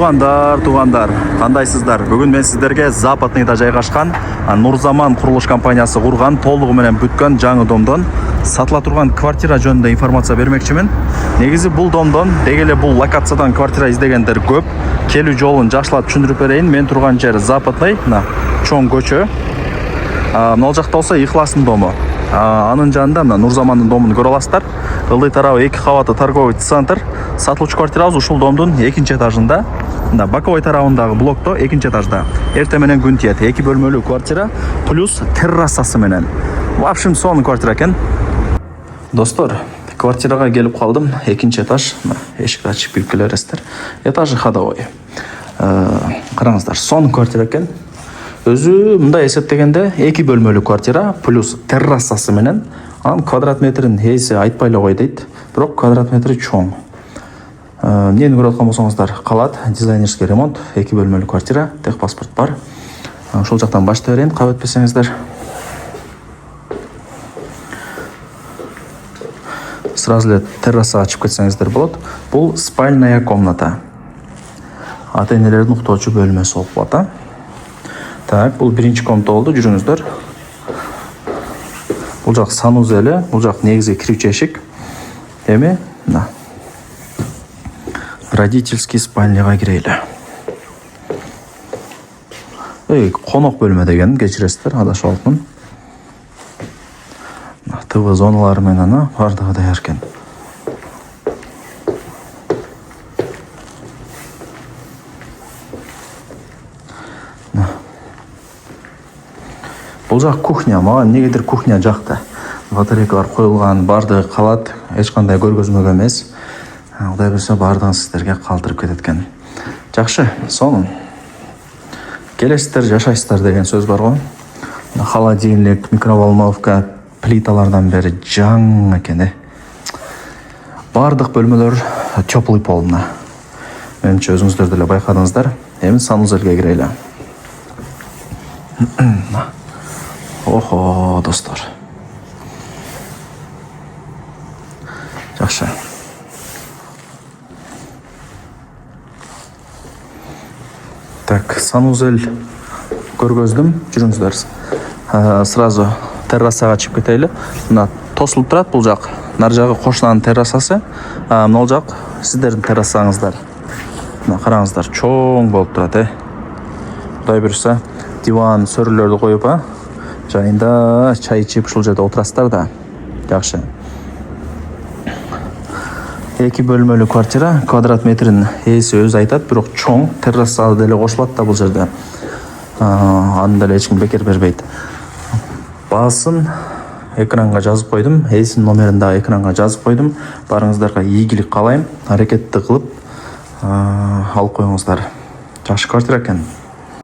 Туғандар, қандайсыздар? Бүгін мен сіздерге Западныйда жайғашқан Нұрзаман құрылыш компаниясы құрған толығы менен бүткөн жаңы домдон сатыла турган квартира жөнүндө информация бермекчимин. Негизи бул домдон дегеле бул локациядан квартира издегендер көп. Келүү жолун жакшылап түшүндүрүп берейин. Мен турган жер Западный, чоң көчө. Мына жакта болсо Ихластын дому. Анын жанында Нурзамандын домун көрө аласыздар. Ылдый тарабы 2 кабаттуу торговый центр. Сатылуучу квартирабыз ушул домдун 2-нчи этажында. Боковой тарабындагы блокто 2-нчи этажда. Эртең менен күн тиет. 2 бөлмөлүү квартира плюс террасасы менен. В общем, сонун квартира экен. Достор, квартирага келип калдым. 2-нчи этаж. Эшикти ачып кирип келесиздер. Этажы ходовой. Караңыздар, сонун квартира экен. Өзү мындай эсептегенде 2 бөлмөлүү квартира плюс террасасы менен. Анын квадрат метрин эси айтпай эле кой дейт. Бирок квадрат метри чоң. Нени көрүп аткан болсоңуздар, калат дизайнерский ремонт, 2 бөлмөлүү квартира, техпаспорт бар. Ошол жактан баштай берейин, кабыл этпесеңиздер. Сразу эле террасага чыгып кетсеңиздер болот. Бул спальная комната. Ата-энелердин уктоочу бөлмөсү болуп калат. Так, бул биринчи комната болду, жүрүңүздөр. Бул жак санузеле, бул жак негизи кирүүчү эшик. Эми, родительский спальняга кирели. Конок бөлмө деген кечиресиздер, адашып алыпмын. ТВ зоналары менен бардыгы даяр экен. Бул жак кухня, мага негедир кухня жакты. Батарейкалар коюлган, бардыгы калат, эч кандай көргөзмөгө эмес. Кудай берсе бардыгын сиздерге калтырып кетет экен. Жакшы, сонун. Келесиздер, жашайсыздар деген сөз бар го. Холодильник, микроволновка, плиталардан бери жаңы экен. Бардык бөлмөлөр теплый полна. Менимче өзүңүздөр деле байкадыңыздар. Эми санузелге кирели. Охо, достор. Жакшы. Так, санузел көргөздүм, жүрүңүздөр. Сразу террасага чыгып кетели. Мына тосулуп турат бул жак. Нар жагы кошунанын террасасы. Мына жак сиздердин террасаңыздар. Мына караңыздар, чоң болуп турат, Кудай берсе, диван, сөрүлөрдү коюп, жайында чай ичип ушул жерде отурасыздар да. Жакшы. 2 бөлмөлүү квартира, квадрат метрин эси өзү айтат, бирок чоң, терраса деле кошулат да бул жерде. Аны деле эч ким бекер бербейт. Баасын экранга жазып койдум, эсинин номерин дагы экранга жазып койдум. Барыңыздарга ийгилик каалайм, аракетти кылып алып коюңуздар. Жакшы квартира экен.